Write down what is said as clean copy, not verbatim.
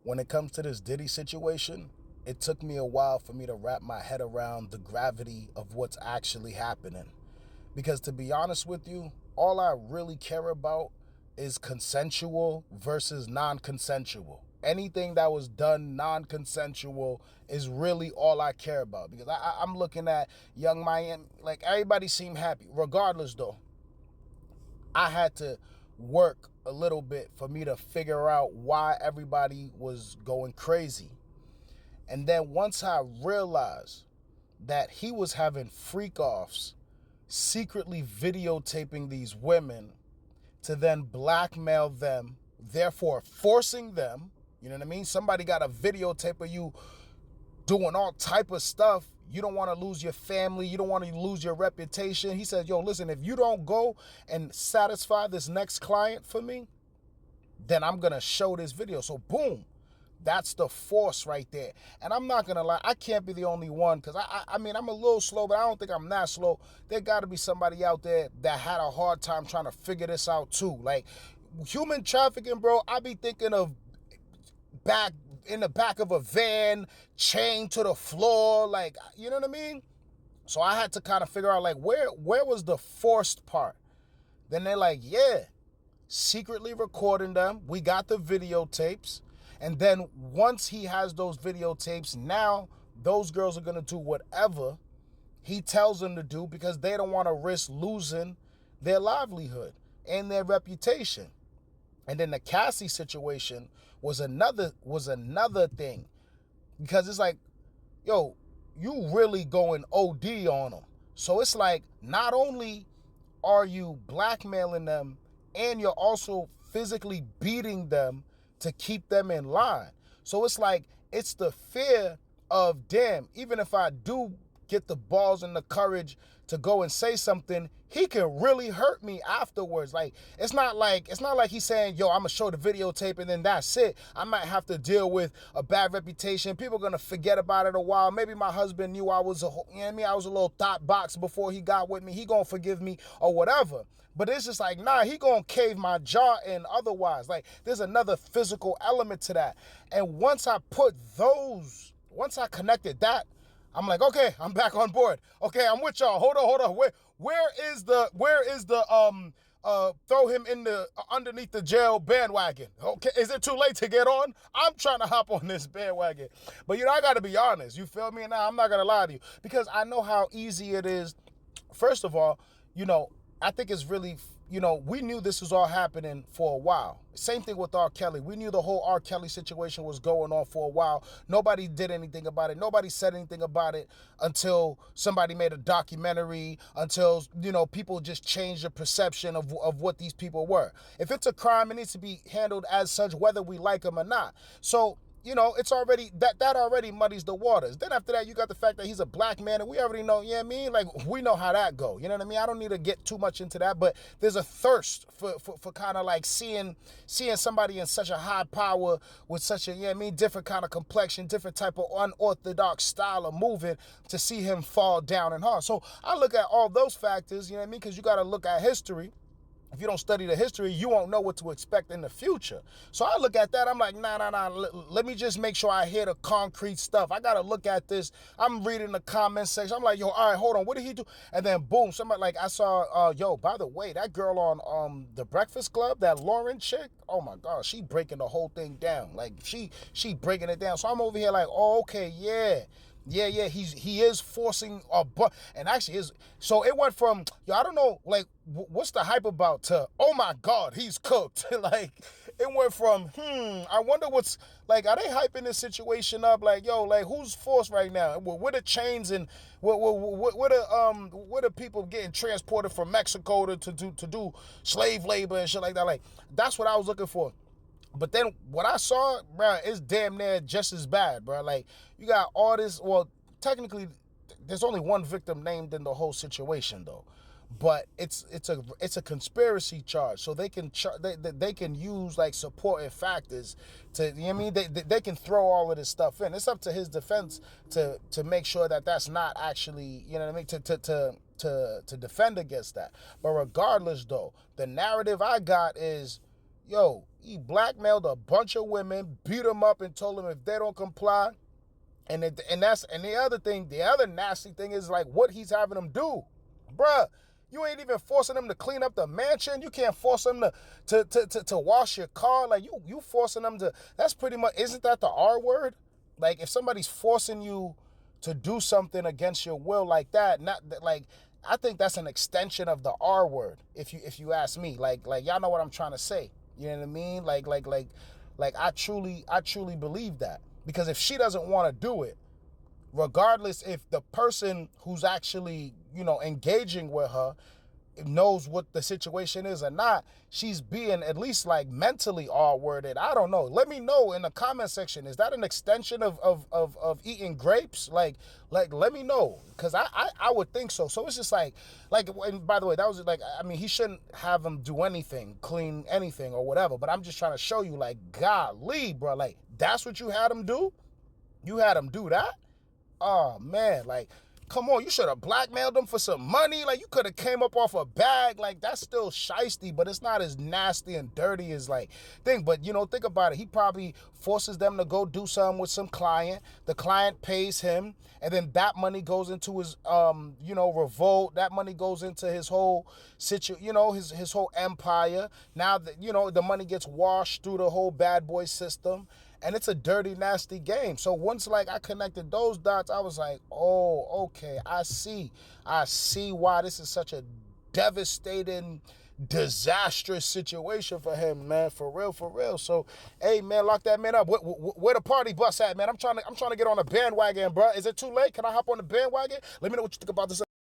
when it comes to this Diddy situation, it took me a while for me to wrap my head around the gravity of what's actually happening. Because to be honest with you, all I really care about is consensual versus non-consensual. Anything that was done non-consensual is really all I care about. Because I'm looking at Young Miami, like everybody seemed happy. Regardless though, I had to work a little bit for me to figure out why everybody was going crazy. And then once I realized that he was having freak offs, secretly videotaping these women to then blackmail them, therefore forcing them, you know what I mean? Somebody got a videotape of you doing all type of stuff. You don't want to lose your family. You don't want to lose your reputation. He said, yo, listen, if you don't go and satisfy this next client for me, then I'm going to show this video. So boom, that's the force right there. And I'm not going to lie, I can't be the only one, because I mean, I'm a little slow, but I don't think I'm that slow. There got to be somebody out there that had a hard time trying to figure this out too. Like human trafficking, bro, I be thinking of back in the back of a van, chained to the floor, like, you know what I mean? So I had to kind of figure out, like, where was the forced part? Then they're like, yeah, secretly recording them. We got the videotapes. And then once he has those videotapes, now those girls are going to do whatever he tells them to do, because they don't want to risk losing their livelihood and their reputation. And then the Cassie situation was another thing, because it's like, yo, you really going OD on them. So it's like, not only are you blackmailing them, and you're also physically beating them to keep them in line. So it's like, it's the fear of, damn, even if I do get the balls and the courage to go and say something, he can really hurt me afterwards. Like, it's not like he's saying, yo, I'm gonna show the videotape and then that's it. I might have to deal with a bad reputation. People are gonna forget about it a while. Maybe my husband knew I was I was a little thought box before he got with me. He gonna forgive me or whatever. But it's just like, nah, he gonna cave my jaw in otherwise. Like, there's another physical element to that. And once I connected that, I'm like, okay, I'm back on board. Okay, I'm with y'all. Hold on. Where is the throw him in the underneath the jail bandwagon? Okay, is it too late to get on? I'm trying to hop on this bandwagon. But I gotta be honest, you feel me? Now I'm not gonna lie to you, because I know how easy it is. First of all, I think it's really, we knew this was all happening for a while. Same thing with R. Kelly. We knew the whole R. Kelly situation was going on for a while. Nobody did anything about it. Nobody said anything about it until somebody made a documentary, until, people just changed the perception of what these people were. If it's a crime, it needs to be handled as such, whether we like them or not. So, it's already, that already muddies the waters. Then after that, you got the fact that he's a black man, and we already know, like, we know how that go. You know what I mean? I don't need to get too much into that, but there's a thirst for kind of like seeing somebody in such a high power with such a, different kind of complexion, different type of unorthodox style of moving, to see him fall down and hard. So I look at all those factors, because you got to look at history. If you don't study the history, you won't know what to expect in the future. So I look at that, I'm like, nah. Let me just make sure I hear the concrete stuff. I got to look at this. I'm reading the comment section. I'm like, yo, all right, hold on. What did he do? And then boom, somebody, like, I saw, by the way, that girl on The Breakfast Club, that Lauren chick, oh my God, she breaking the whole thing down. Like, she breaking it down. So I'm over here like, oh, okay, yeah. He is forcing a and actually is. So it went from, I don't know, like, what's the hype about, to, oh my God, he's cooked. Like, it went from, I wonder what's, like, are they hyping this situation up? Like, yo, like, who's forced right now? What are chains and what are people getting transported from Mexico to do slave labor and shit like that? Like, that's what I was looking for. But then what I saw, bro, is damn near just as bad, bro. Like, you got all this, well, technically, there's only one victim named in the whole situation, though. But it's a conspiracy charge, so they can they can use, like, supporting factors to, they can throw all of this stuff in. It's up to his defense to make sure that that's not actually, to defend against that. But regardless, though, the narrative I got is, yo, He blackmailed a bunch of women, beat them up, and told them if they don't comply. And the other thing, the other nasty thing is like what he's having them do, bruh. You ain't even forcing them to clean up the mansion. You can't force them to wash your car. Like you forcing them to. That's pretty much. Isn't that the R word? Like if somebody's forcing you to do something against your will like that, not like. I think that's an extension of the R word. If you ask me, like y'all know what I'm trying to say. You know what I mean? Like I truly believe that. Because if she doesn't want to do it, regardless if the person who's actually, engaging with her knows what the situation is or not, she's being at least like mentally R-worded. I don't know. Let me know in the comment section. Is that an extension of eating grapes? Like let me know. Because I would think so. So it's just like, and by the way, that was like, I mean, he shouldn't have him do anything, clean anything or whatever. But I'm just trying to show you, like, golly, bro, like, that's what you had him do? You had him do that? Oh, man, like, come on, you should have blackmailed him for some money. Like, you could have came up off a bag. Like, that's still shiesty, but it's not as nasty and dirty as, like, thing. But, think about it. He probably forces them to go do something with some client. The client pays him, and then that money goes into his, revolt. That money goes into his whole his whole empire. Now, the money gets washed through the whole bad boy system. And it's a dirty, nasty game. So once, like, I connected those dots, I was like, oh, okay, I see why this is such a devastating, disastrous situation for him, man. For real. So, hey, man, lock that man up. Where the party bus at, man? I'm trying to get on a bandwagon, bro. Is it too late? Can I hop on the bandwagon? Let me know what you think about this.